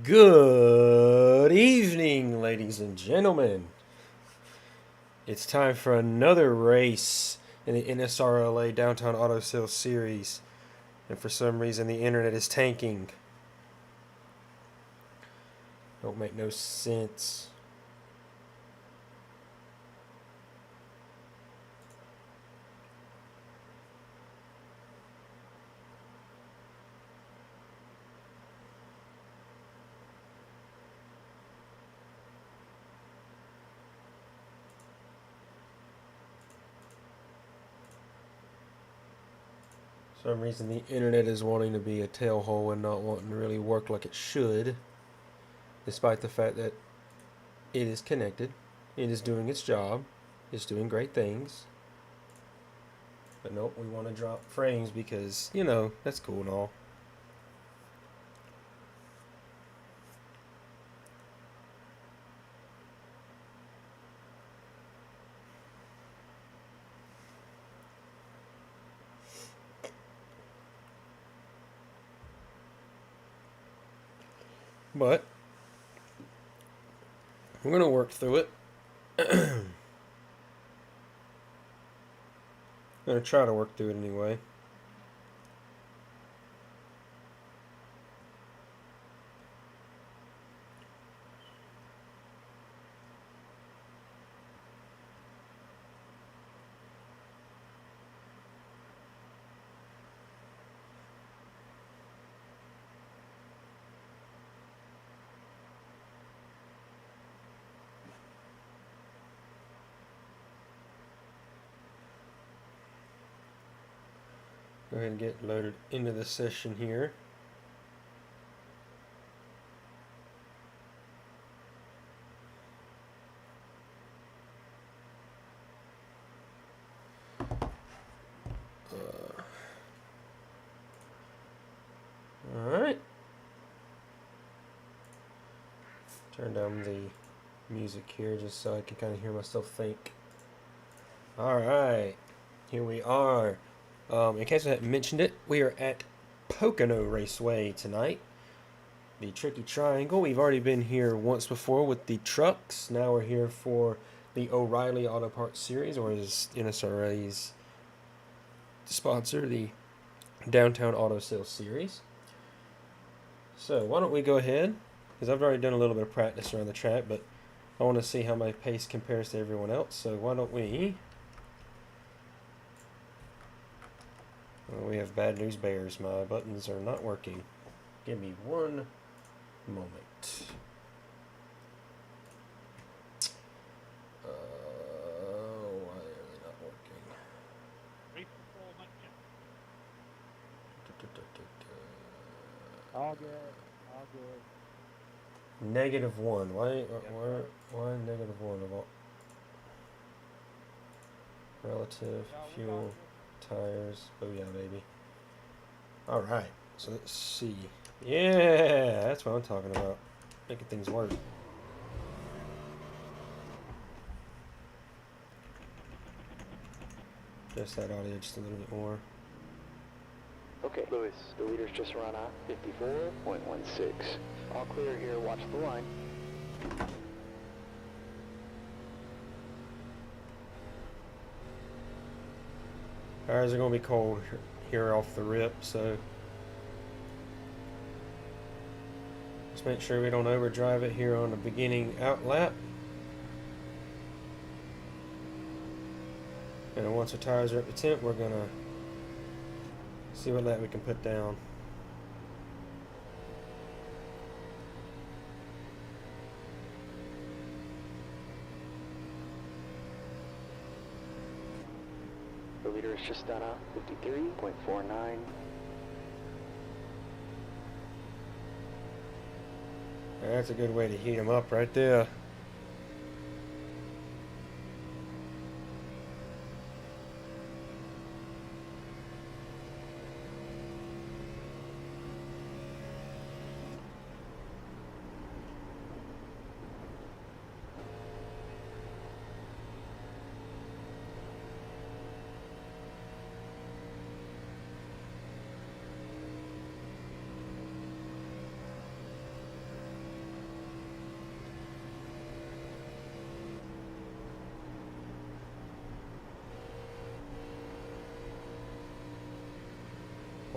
Good evening, ladies and gentlemen. It's time for another race in the NSRLA Downtown Auto Sales Series. And for some reason, the internet is tanking. Don't make no sense. For some reason, the internet is wanting to be a tailhole and not wanting to really work like it should, despite the fact that it is connected, it is doing its job, it's doing great things. But nope, we want to drop frames because, that's cool and all. But we're going to work through it. I'm going to try to work through it anyway. Go ahead and get loaded into the session here. Alright. Turn down the music here just so I can kind of hear myself think. Alright. Here we are. In case I hadn't mentioned it, we are at Pocono Raceway tonight. The Tricky Triangle. We've already been here once before with the trucks. Now we're here for the O'Reilly Auto Parts Series, or as NSRLA's sponsor, the Downtown Auto Sales Series. So why don't we go ahead, because I've already done a little bit of practice around the track, but I want to see how my pace compares to everyone else. So why don't we... Well, we have bad news bears. My buttons are not working. Give me one moment. Why are they not working? All good. All good. -1. Why -1 of all? Relative, fuel, tires. Oh yeah, baby. Alright, so let's see. Yeah, that's what I'm talking about. Making things work. Just that audio just a little bit more. Okay, Lewis, the leader's just run out 54.16. All clear here, watch the line. Tires are going to be cold here off the rip, so just make sure we don't overdrive it here on the beginning out lap. And once the tires are up to temp, we're going to see what lap we can put down. The leader is just done out 53.49. That's a good way to heat them up right there.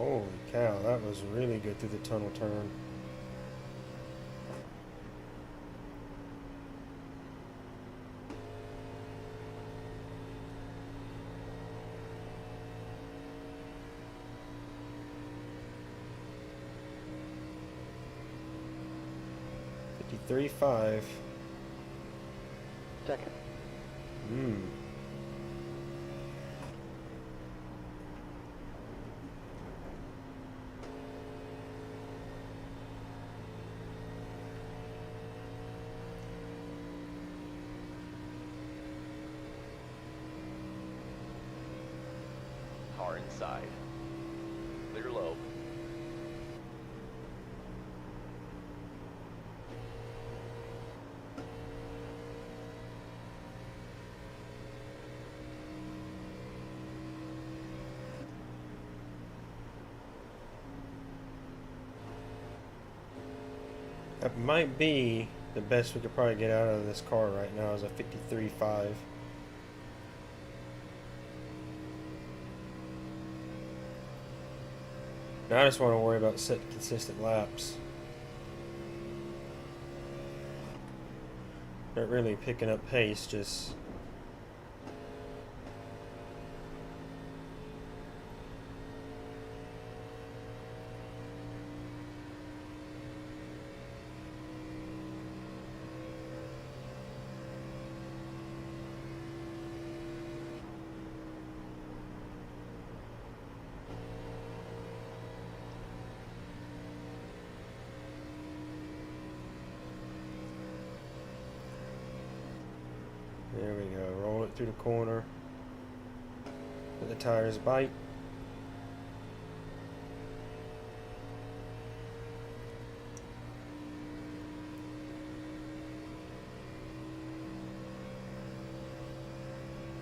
Holy cow, that was really good through the tunnel turn. .53.5. Second. Car inside. Clear low. That might be the best we could probably get out of this car right now is a 53.5. Now I just want to worry about setting consistent laps. Not really picking up pace, just there we go. Roll it through the corner. Let the tires bite.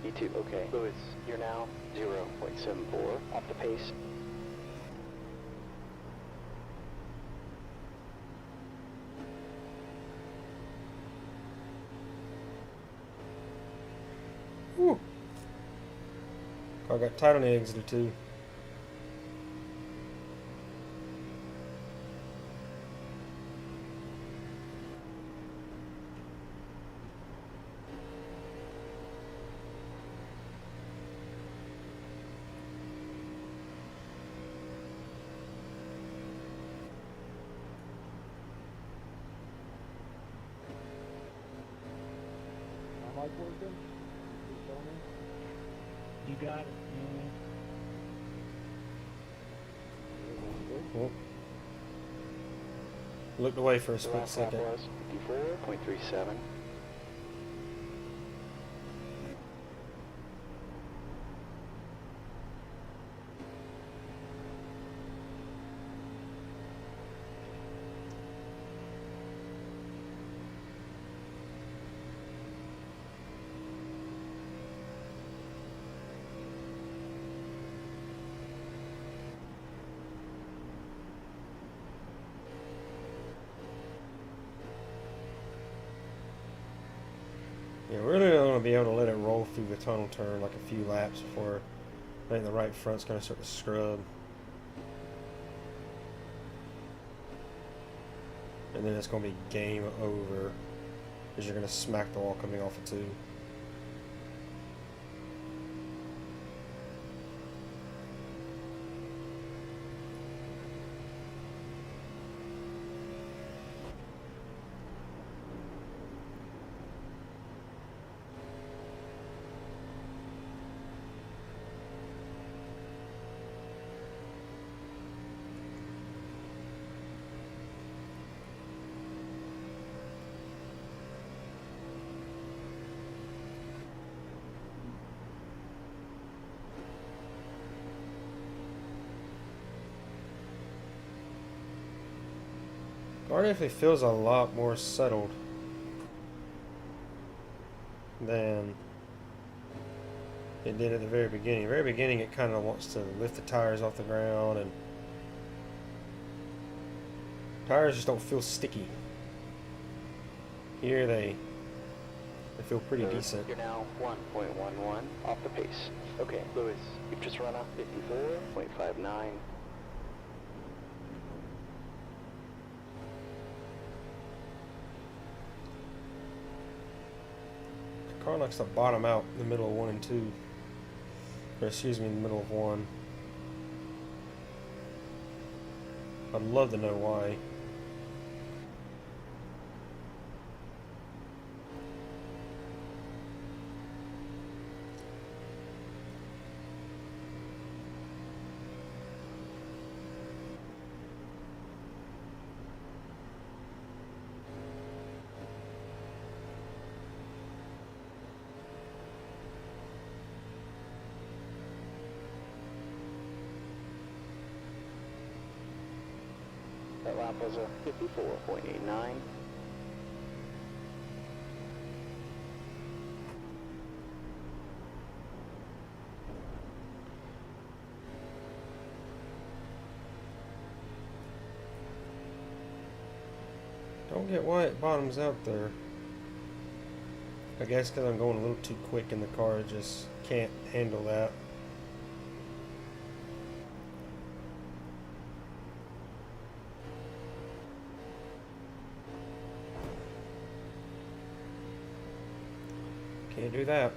E2, okay. Lewis, you're now 0.74 off the pace. Whew. Car got tight on the exit or two. My mic working? You got it, man. Oh. Looked away for a The split last lap second. was 54.37. Yeah, we're really going to be able to let it roll through the tunnel turn like a few laps before I think the right front's going to start to scrub. And then it's going to be game over because you're going to smack the wall coming off of two. Car definitely feels a lot more settled than it did at the very beginning. Very beginning, it kind of wants to lift the tires off the ground, and tires just don't feel sticky. Here they feel pretty decent. You're now 1.11 off the pace. Okay, Lewis, you've just run a 54.59. car likes to bottom out in the middle of 1 and 2. Or excuse me, in the middle of 1. I'd love to know why. That lap was a 54.89. Don't get why it bottoms out there. I guess because I'm going a little too quick and the car just can't handle that. Can't do that.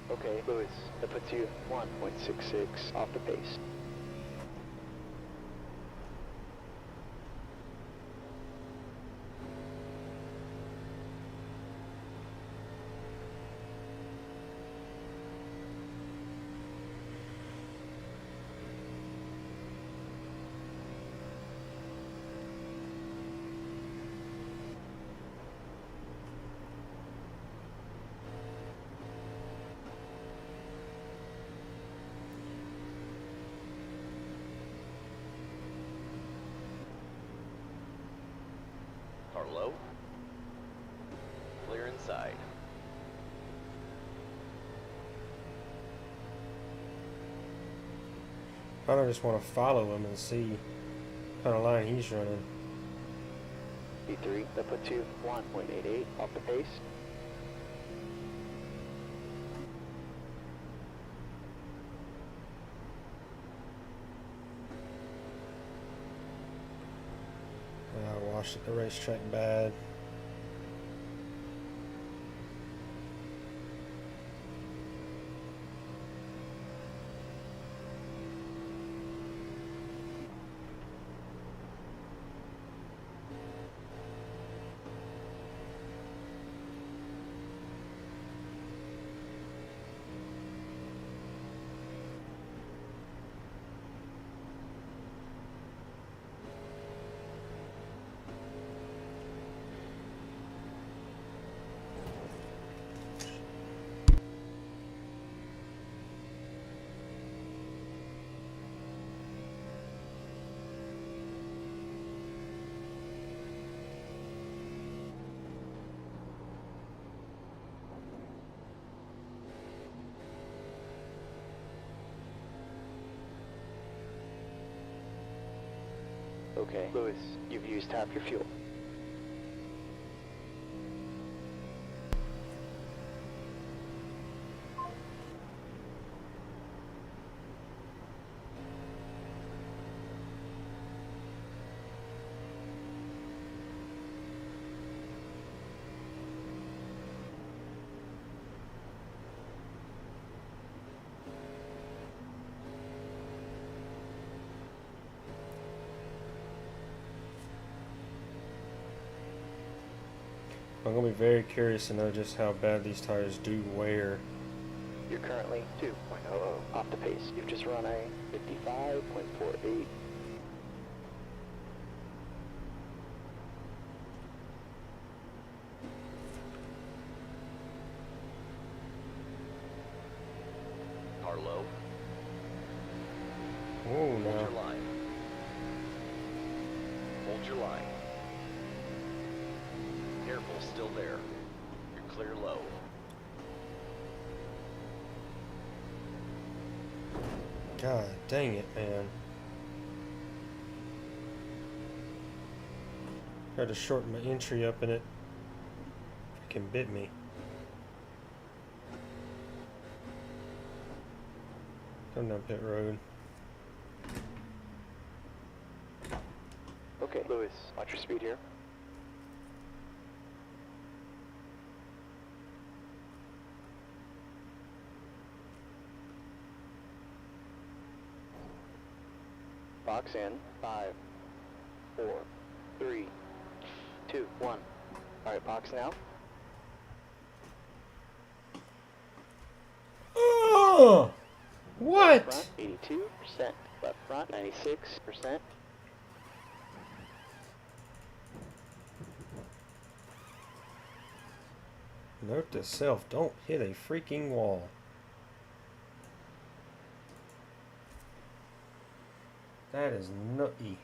Okay, Lewis, that puts you 1.66 off the pace. Car low. Clear inside. I don't just want to follow him and see what kind of line he's running. B3, that puts you 1.88 off the pace. I washed at the racetrack bad. Okay, Lewis, you've used half your fuel. I'm going to be very curious to know just how bad these tires do wear. You're currently 2.00 off the pace. You've just run a 55.48. Car low. Oh, Hold no. your line. Hold your line. Careful, still there. You're clear low. God dang it, man. Tried to shorten my entry up and it freaking bit me. Come down pit road. Okay, Lewis, watch your speed here. Box in. 5, 4, 3, 2, 1. Alright, box now. Oh! What? Front, 82%. Left front, 96%. Note to self, don't hit a freaking wall. That is nutty.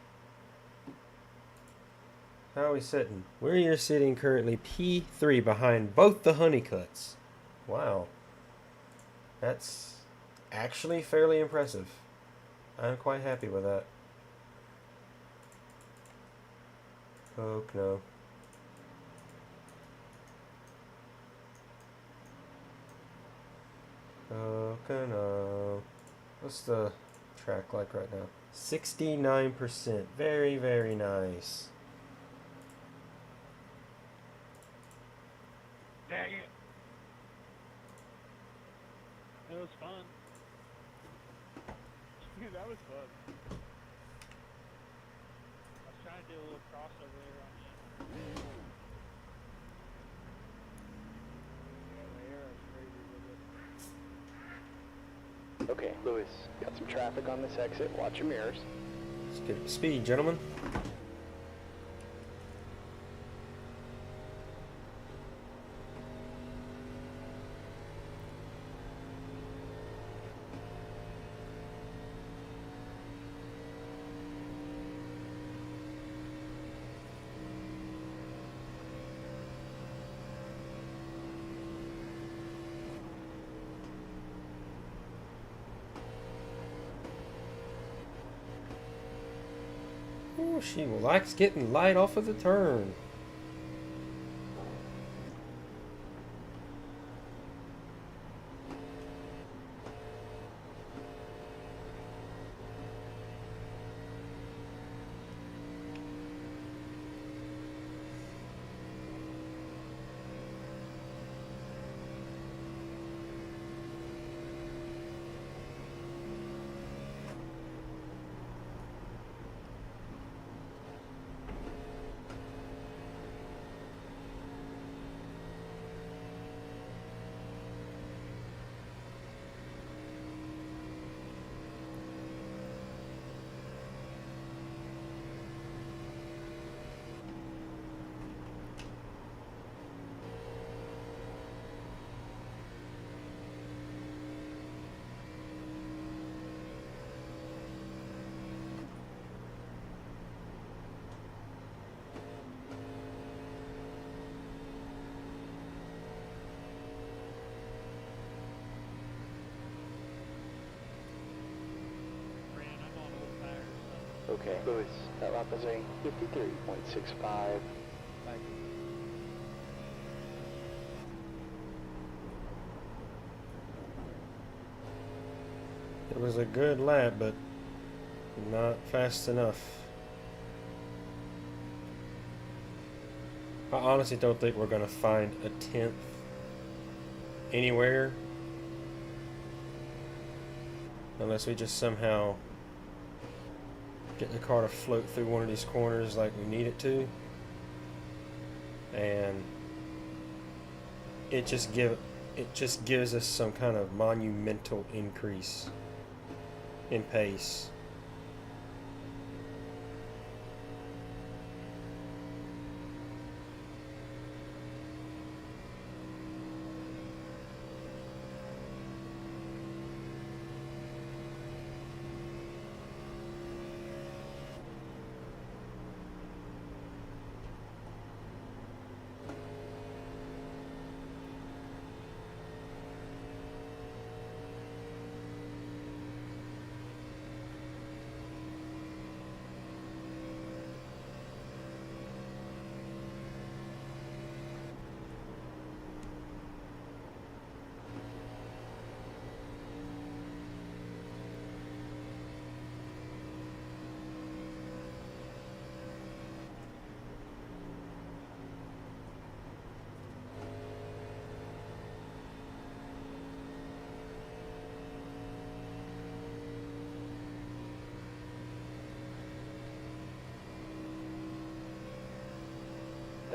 How are we sitting? We're sitting currently P3 behind both the honeycuts. Wow. That's actually fairly impressive. I'm quite happy with that. Pocono. Pocono. What's the track like right now? 69%. Very, very nice. Dang it. It was fun. That was fun. I was trying to do a little crossover there on the end. Yeah, the air is crazy with it. Okay, Lewis, got some traffic on this exit. Watch your mirrors. Let's get up to speed, gentlemen. Oh, she likes getting light off of the turn. Ran, I'm on old tires, so Okay, Lewis, that lap is a 53.65. thank you. It was a good lap, but not fast enough. I honestly don't think we're going to find a 10th anywhere. Unless we just somehow get the car to float through one of these corners like we need it to. And it just gives us some kind of monumental increase in pace.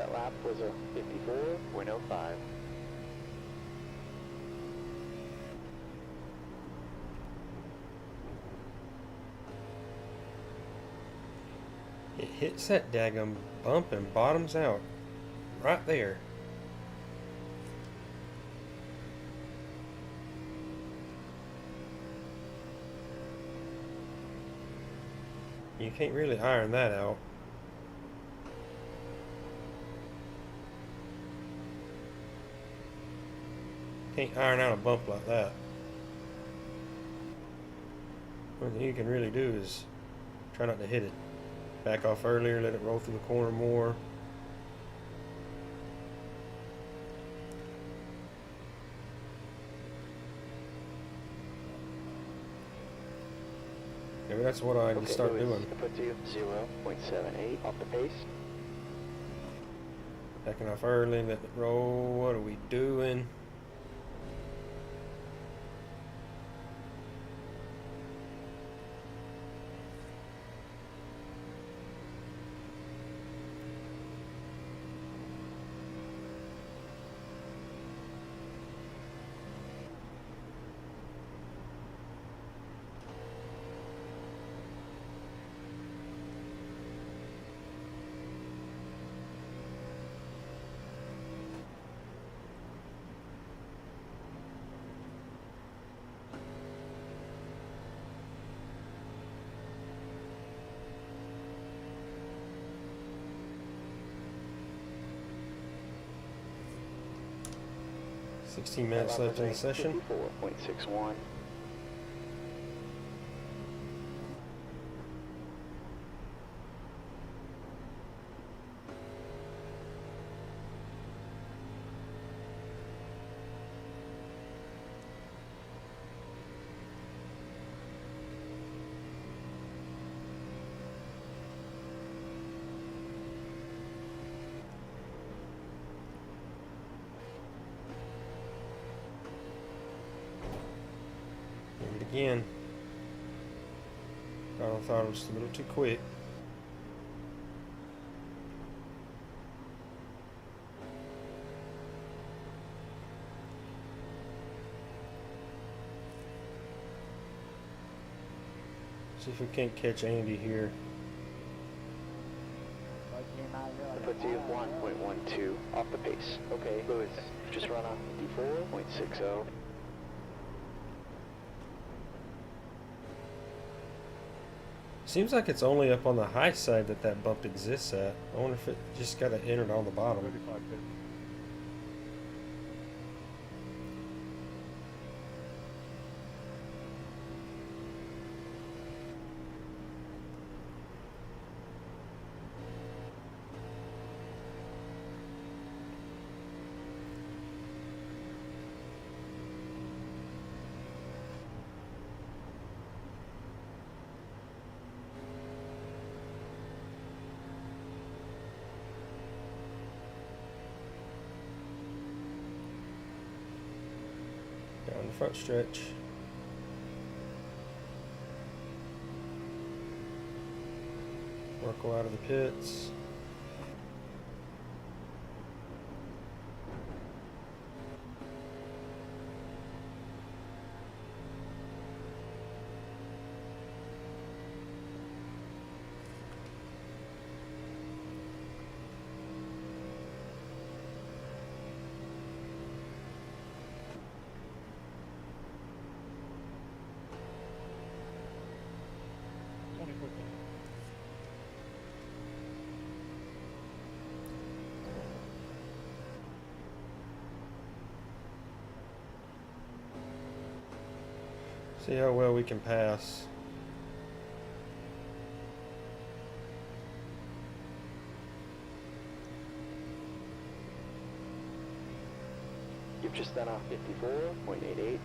That lap was a 54.05. It hits that daggum bump and bottoms out. Right there. You can't really iron that out. Can't iron out a bump like that. One thing you can really do is try not to hit it. Back off earlier, let it roll through the corner more. Maybe that's what I need to start doing. That puts you 0.78 off the pace. Backing off early, let it roll. What are we doing? Sixteen minutes left in the session. 54.61. Again. I thought it was just a little too quick. See if we can't catch Andy here. That puts you 1.12 off the pace. Okay, Lewis, just run on 54.60. Seems like it's only up on the high side that that bump exists at. I wonder if it just got entered on the bottom. 35 bit. Down the front stretch. Work out of the pits. See how well we can pass. You've just done a 54.88.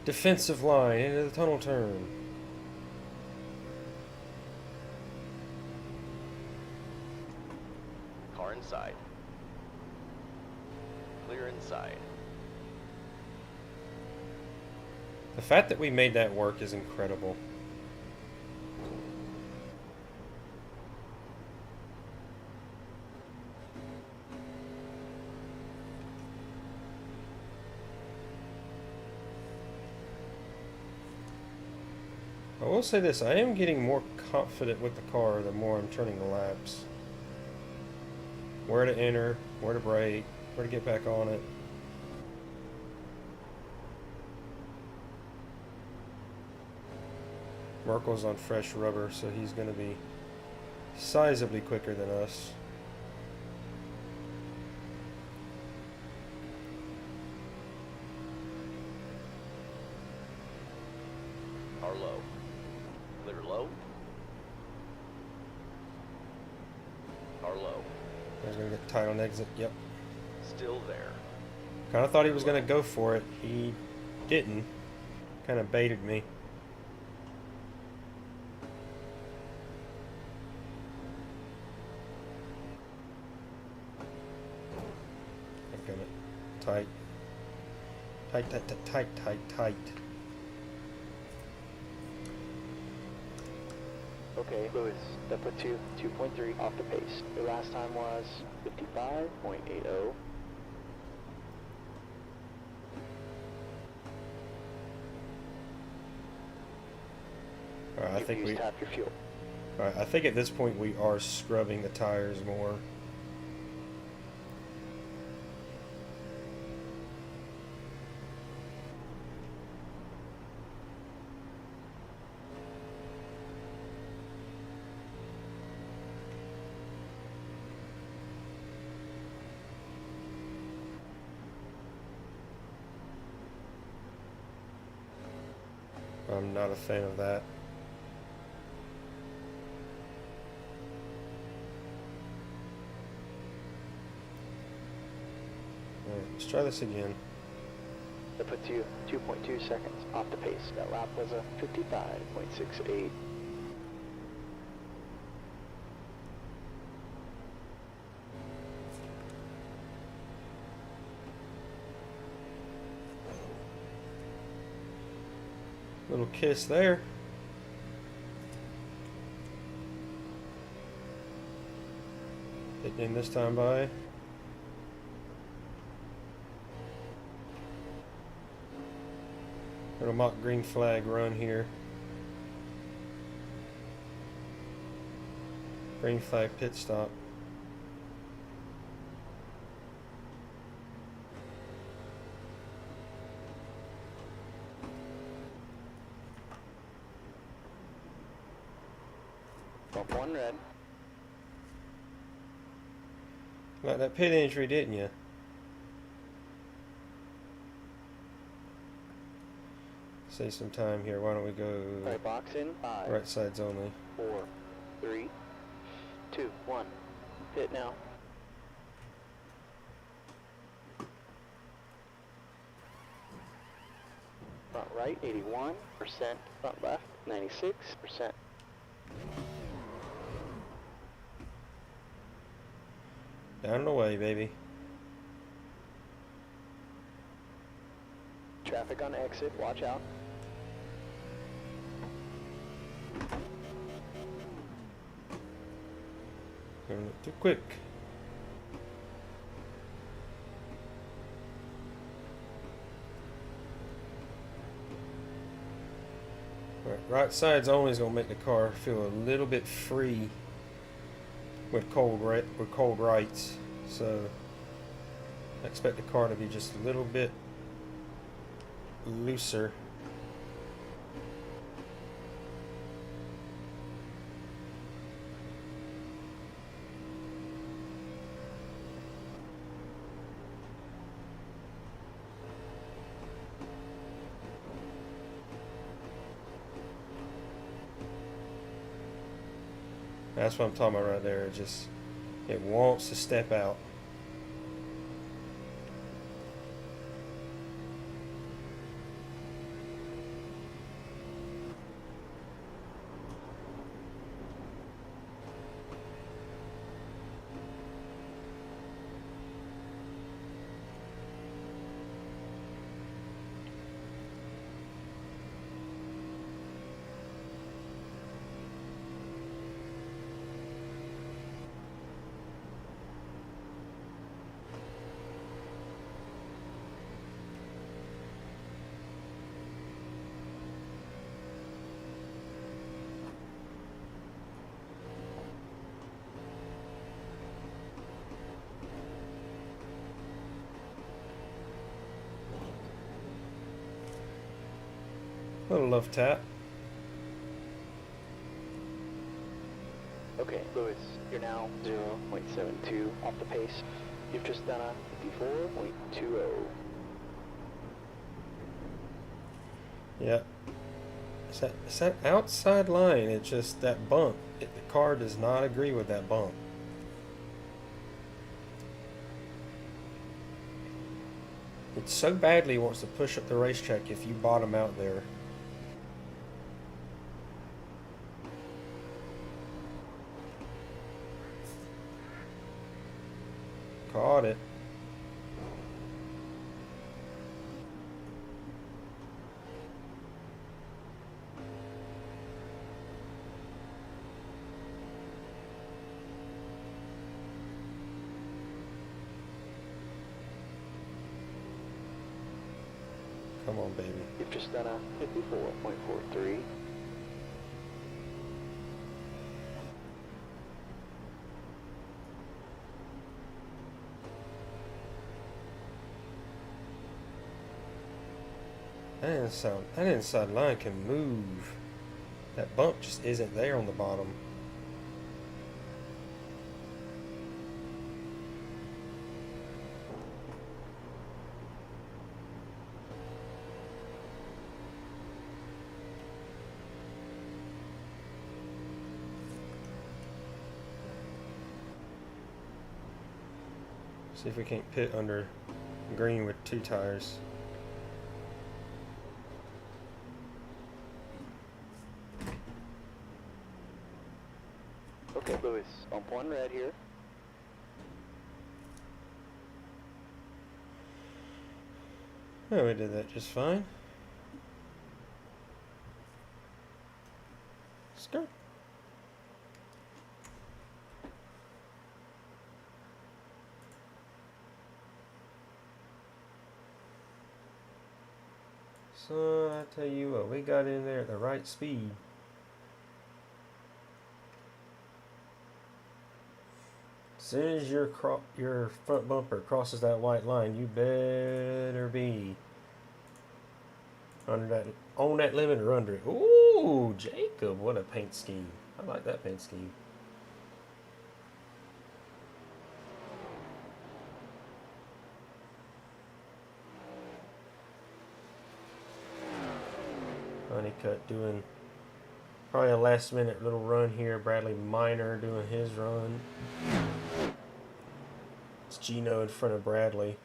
Defensive line into the tunnel turn. Car inside. Clear inside. The fact that we made that work is incredible. I will say this, I am getting more confident with the car the more I'm turning the laps. Where to enter, where to brake, where to get back on it. Merkel's on fresh rubber, so he's going to be sizably quicker than us. Car low. Clear low. Car low. He's going to get tight on exit, yep. Still there. Kind of thought he was going to go for it. He didn't. Kind of baited me. Tight. Tight, tight, tight, tight, tight, tight. Okay, Lewis, that puts you 2.3 off the pace. Your last time was 55.80. Alright, I think we... Tap your fuel. Alright, I think at this point we are scrubbing the tires more. I'm not a fan of that. Alright, let's try this again. That puts you 2.2 seconds off the pace. That lap was a 55.68. Little kiss there. Getting in this time by. Little mock green flag run here. Green flag pit stop. Bump one red. Got that pit entry, didn't you? Save some time here. Why don't we go Alright, box in. 5, right sides only? 4, 3, 2, 1. Pit now. Front right, 81%. Front left, 96%. Down and away, baby. Traffic on exit, watch out. Going too quick. Right sides only is going to make the car feel a little bit free with cold rights. So I expect the car to be just a little bit looser. That's what I'm talking about right there. It wants to step out. Little love tap. Okay, Lewis, you're now 0.72 off the pace. You've just done a 54.20. Yep. It's that outside line. It's just that bump. The car does not agree with that bump. It so badly wants to push up the racetrack if you bottom out there. Caught it. Come on, baby. You've just done a 54.43. That inside line can move. That bump just isn't there on the bottom. See if we can't pit under green with 2 tires. Okay, Lewis, bump 1 red here. Oh, we did that just fine. Skirt. So I tell you what, we got in there at the right speed. As soon as your front bumper crosses that white line, you better be on that limit or under it. Ooh, Jacob, what a paint scheme! I like that paint scheme. Honeycutt doing probably a last minute little run here. Bradley Minor doing his run. It's Gino in front of Bradley.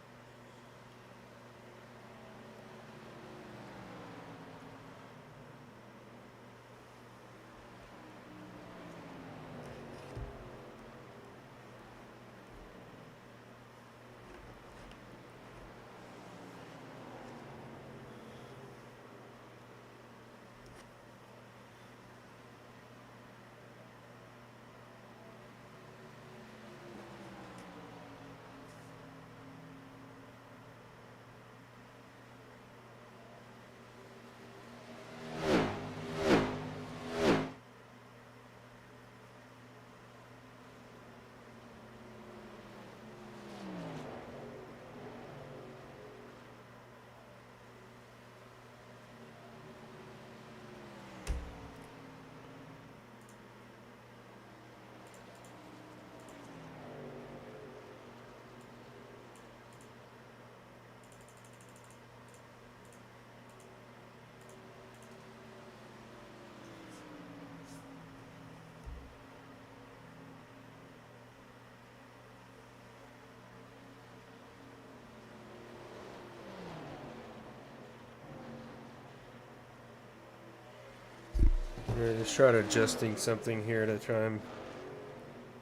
I'm gonna just try to adjusting something here to try and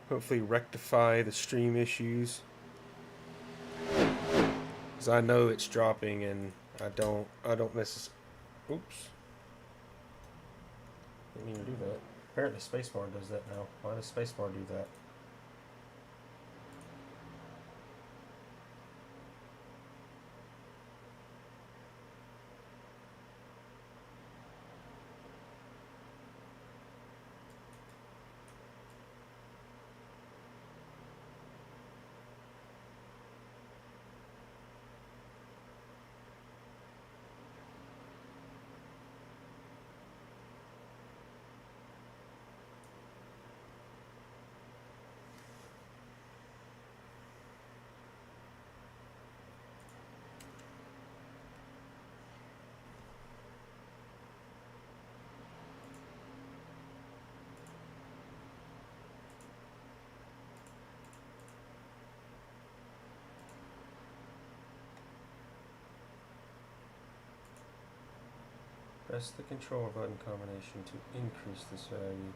hopefully rectify the stream issues. Because I know it's dropping and I don't necessarily. Oops. Didn't mean to do that. Apparently spacebar does that now. Why does spacebar do that? Press the control button combination to increase this value.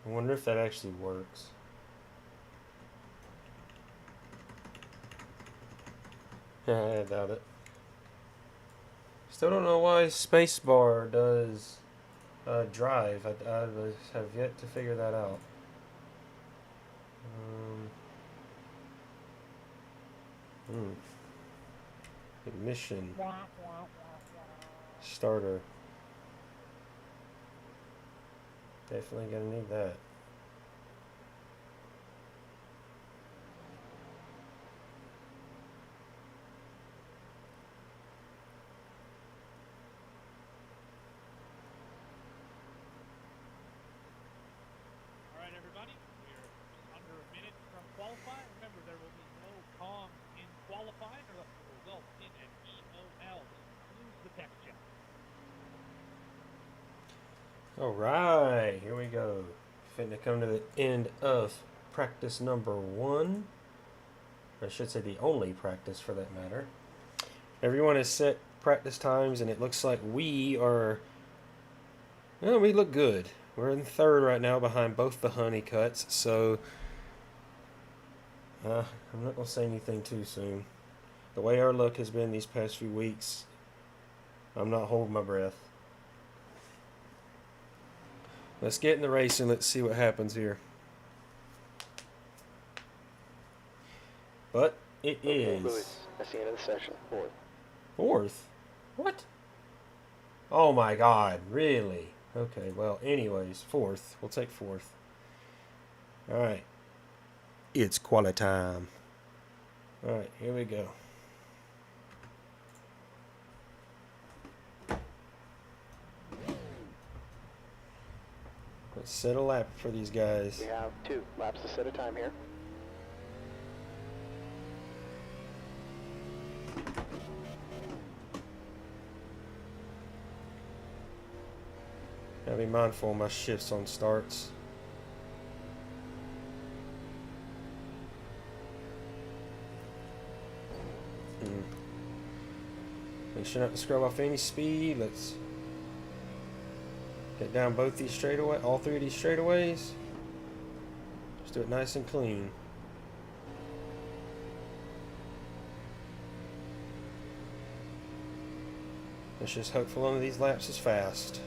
I wonder if that actually works. I doubt it. Still don't know why spacebar does drive. I have yet to figure that out. Ignition. Starter. Definitely gonna need that. All right, everybody. We're just under a minute from qualifying. Remember, there will be no comms in qualifying, or else the result in an EOL. Lose the text check. Alright, here we go. Finna come to the end of practice number 1. Or I should say the only practice for that matter. Everyone has set practice times, and it looks like we are... Well, we look good. We're in third right now behind both the Honeycutts, so... I'm not going to say anything too soon. The way our luck has been these past few weeks, I'm not holding my breath. Let's get in the race and let's see what happens here. But it is... Lewis, that's the end of the session. Fourth. Fourth? What? Oh my god, really? Okay, well, anyways, fourth. We'll take fourth. Alright. It's quality time. Alright, here we go. Let's set a lap for these guys. We have 2 laps to set a time here. Gotta be mindful of my shifts on starts. Make sure not to scrub off any speed. Let's get down both these straightaways, all 3 of these straightaways. Just do it nice and clean. Let's just hope for one of these laps is fast.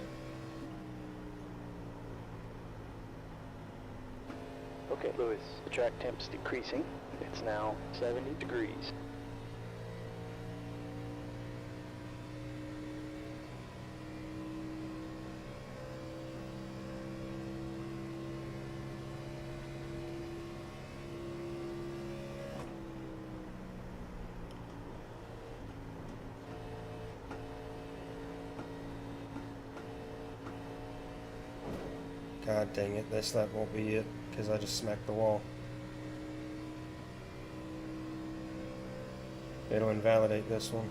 Okay, Lewis, the track temp's decreasing. It's now 70 degrees. God dang it, this lap won't be it, because I just smacked the wall. It'll invalidate this one.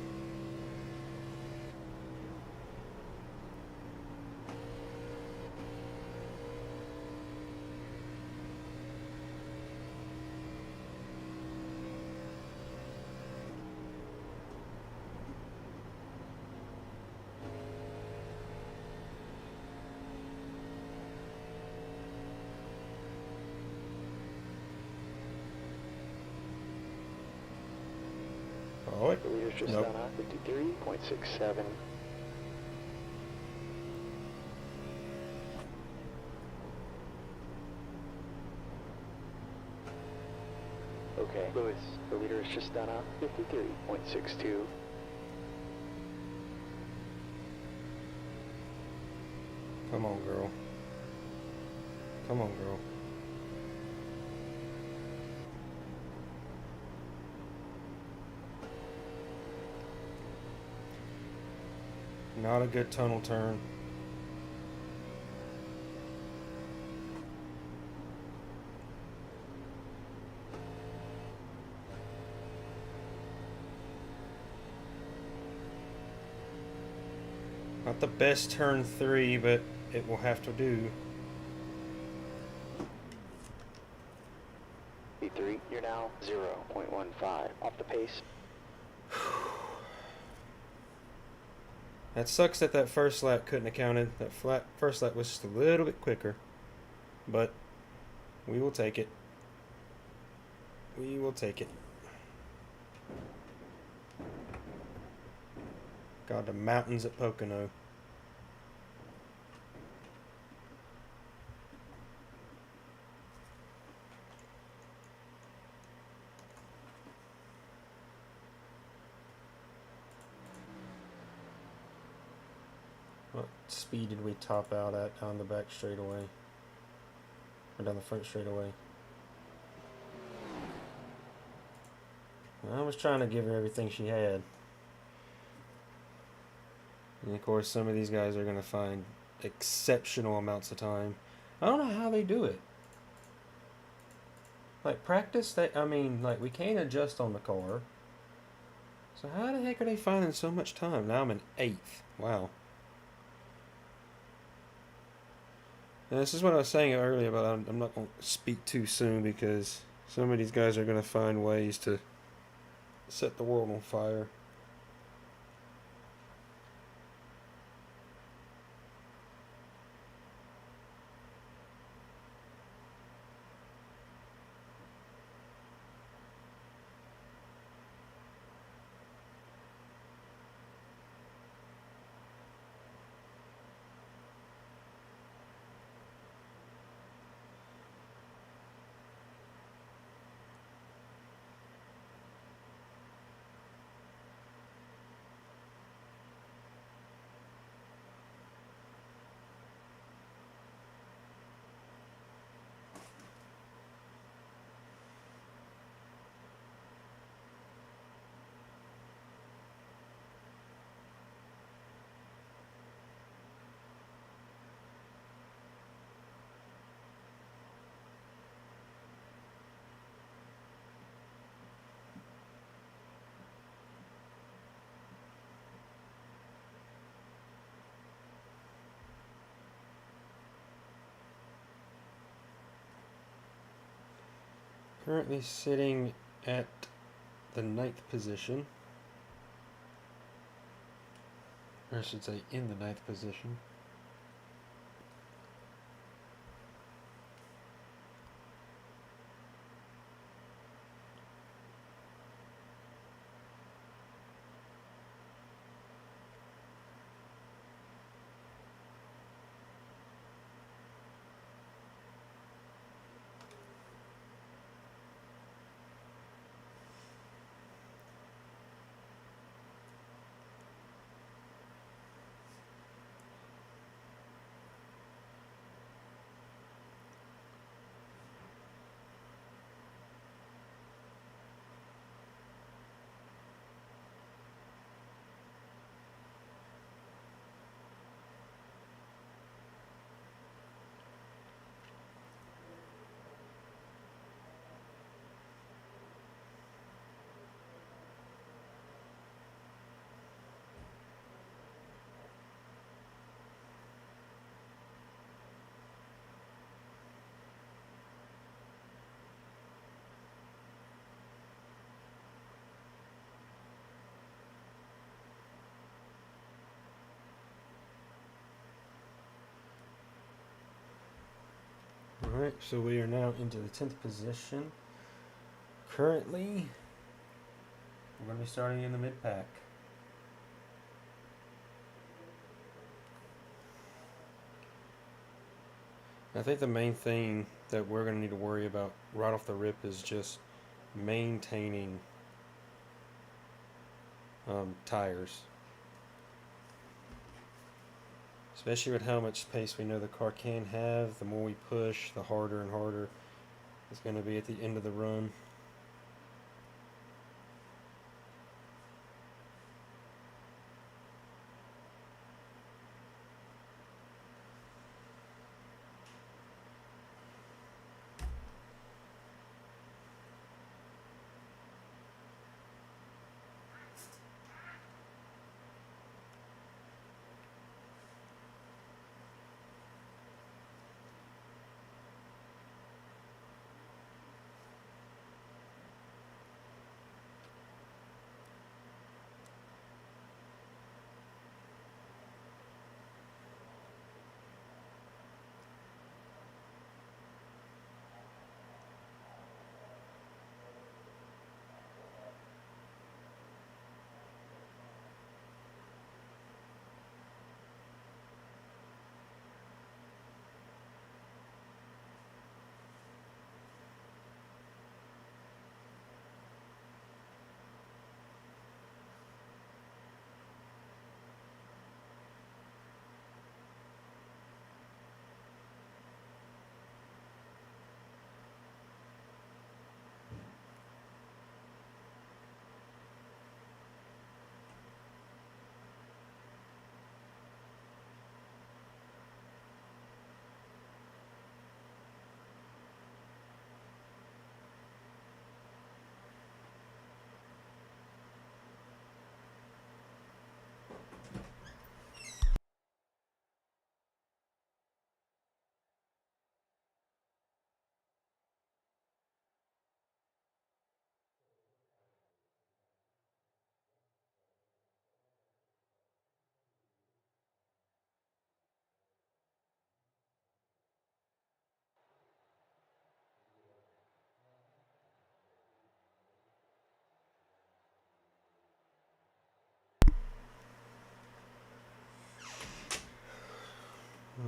Oh, The leader's just nope. done a 53.67. Okay, Lewis, the leader has just done a 53.62. Come on, girl. Come on, girl. Not a good tunnel turn. Not the best turn 3, but it will have to do. B3, you're now 0.15 off the pace. That sucks that that first lap couldn't have counted. That first lap was just a little bit quicker. But we will take it. We will take it. God, the mountains at Pocono. What speed did we top out at on the back straightaway? Or down the front straightaway? I was trying to give her everything she had. And of course, some of these guys are going to find exceptional amounts of time. I don't know how they do it. Like, practice, I mean, like, we can't adjust on the car. So how the heck are they finding so much time? Now I'm in 8th. Wow. And this is what I was saying earlier about I'm not going to speak too soon because some of these guys are going to find ways to set the world on fire. Currently sitting at the 9th position. Or I should say in the 9th position. Alright, so we are now into the 10th position. Currently, we're going to be starting in the mid-pack. I think the main thing that we're going to need to worry about right off the rip is just maintaining tires. Especially with how much pace we know the car can have, the more we push, the harder and harder it's going to be at the end of the run.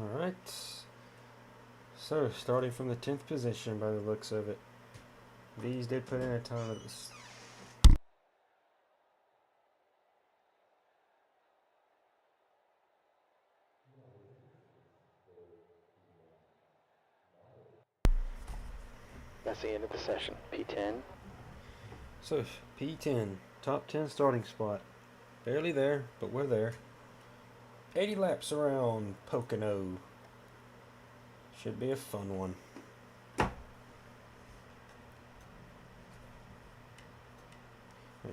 Alright. So, starting from the 10th position by the looks of it. These did put in a time of this. That's the end of the session. P10. So, P10, top 10 starting spot. Barely there, but we're there. 80 laps around Pocono. Should be a fun one. And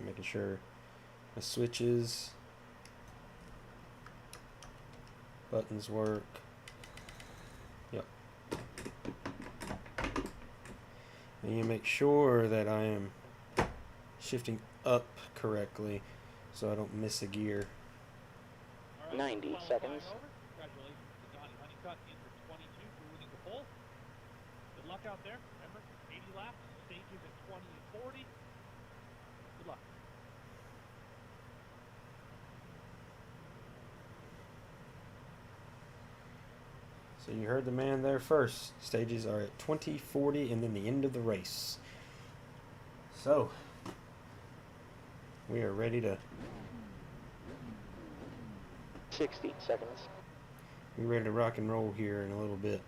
making sure the switches, buttons work. Yep. And you make sure that I am shifting up correctly so I don't miss a gear. All 90 qualifying seconds. over. Congratulations to Donnie Honeycutt in for 22 for winning the pole. Good luck out there. Remember, 80 laps, stages at 20 and 40. Good luck. So you heard the man there first. Stages are at 20, 40, and then the end of the race. So, we are ready to 60 seconds. be ready to rock and roll here in a little bit.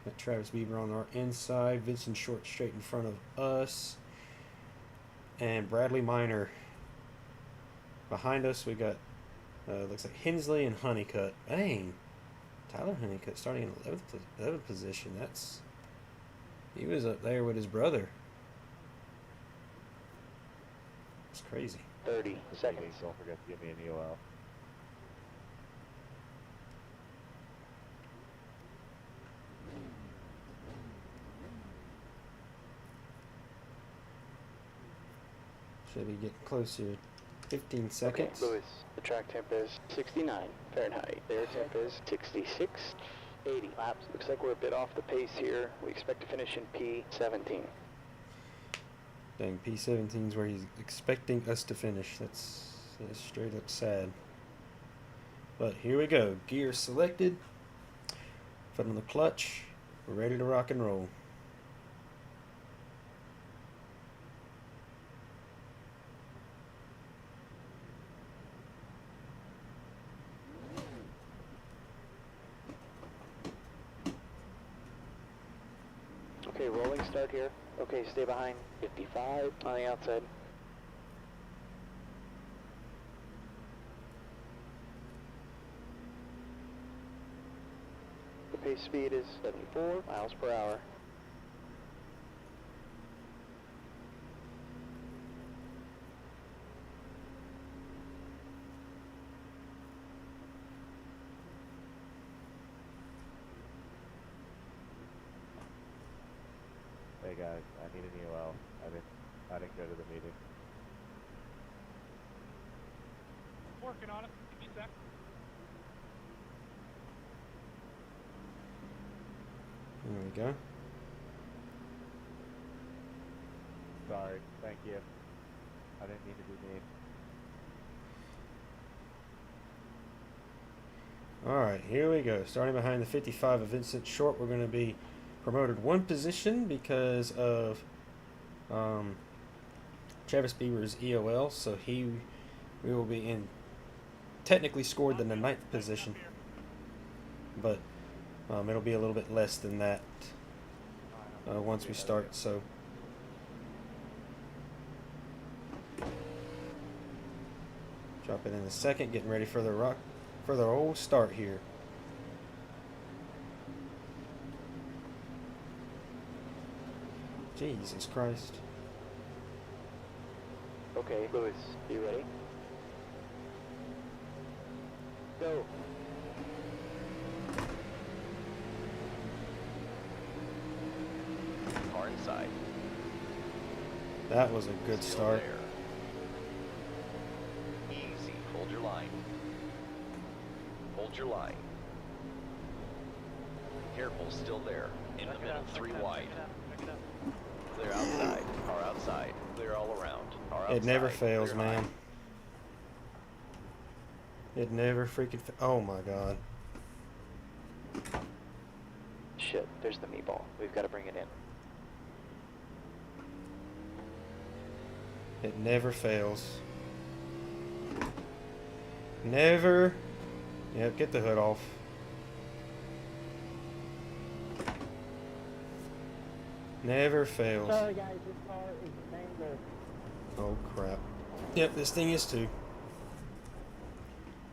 Got Travis Bieber on our inside, Vincent Short straight in front of us, and Bradley Minor behind us. We got looks like Hensley and Honeycutt. Dang, Tyler Honeycutt starting in 11th position. He was up there with his brother. It's crazy. 30 seconds. Don't forget to give me an EOL. Should be getting close here. 15 seconds. Okay, Lewis, the track temp is 69 Fahrenheit. Their temp is 66. 80 laps. Looks like we're a bit off the pace here. We expect to finish in P17. Dang, P17 is where he's expecting us to finish. That's straight up sad. But here we go. Gear selected. Foot on the clutch. We're ready to rock and roll. Okay, rolling start here. Okay, stay behind. 55 on the outside. The pace speed is 74 miles per hour. Hey guys, I need an EOL. I didn't go to the meeting. Working on it. Give me a sec. There we go. Sorry, thank you. I didn't mean to be mean. Alright, here we go. Starting behind the 55 of Vincent Short, we're going to be promoted one position because of Travis Bieber's EOL, so we will be in technically scored in the 9th position, but it'll be a little bit less than that once we start. So drop it in a second, getting ready for the old start here. Jesus Christ. Okay, Lewis, you ready? Go. Car inside. That was a good Still start. there. Easy. Hold your line. Hold your line. Careful, still there. In the middle, 3 wide. Clear outside. Car outside. Clear all around. Car outside. It never fails, Clear man. high. It never freaking. Oh my god. Shit, there's the meatball. We've got to bring it in. It never fails. Never. Yep, get the hood off. Never fails. Sorry guys, this car is tangled. Oh crap. Yep, this thing is too.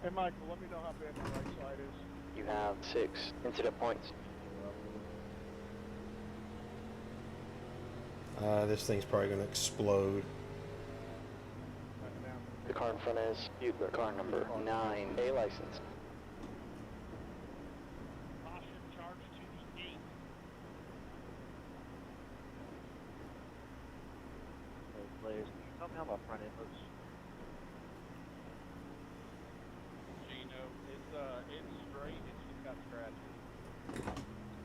Hey Michael, let me know how bad my right side is. You have 6 incident points. This thing's probably gonna explode. The car in front is Butler, car number 9, A license. Caution charge to the gate. Hey players, can you tell me how my front end looks? Gino, it's straight. It's just got scratches.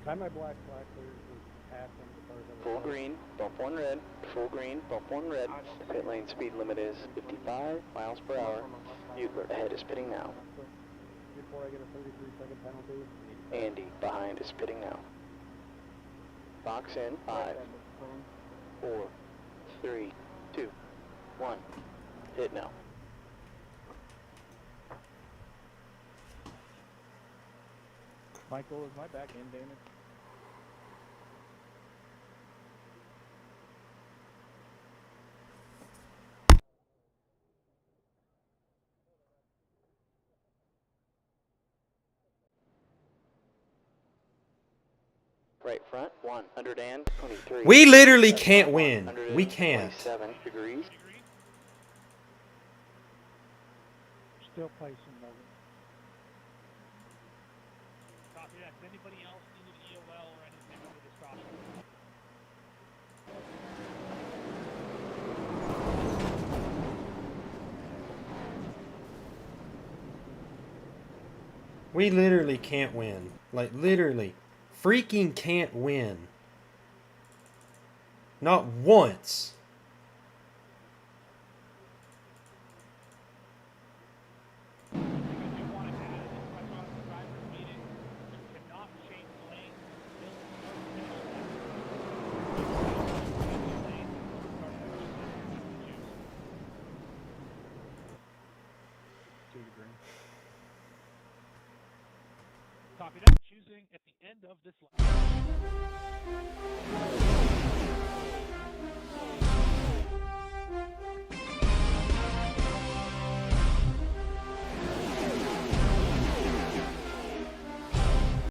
Tie my black flag clear to pass them the cars that Full green, bump 1 red. Full green, bump 1 red. The pit lane speed limit is 55 miles per hour. Butler ahead is pitting now. Before I get a 33-second penalty. Andy behind is pitting now. Box in 5, 4, 3, 2, 1. Hit now. Michael, is my back end damaged? Right front, 123. We literally Left can't front, win. We can't. 127 degrees. Still placing those. Copy that. Does anybody else need an EOL or anything under this caution? We literally can't win. Like, literally. Freaking can't win. Not once. If you want to add this much on the driver's meeting, you cannot change lanes until the start finish line. Copy that. Choosing at the end of this line.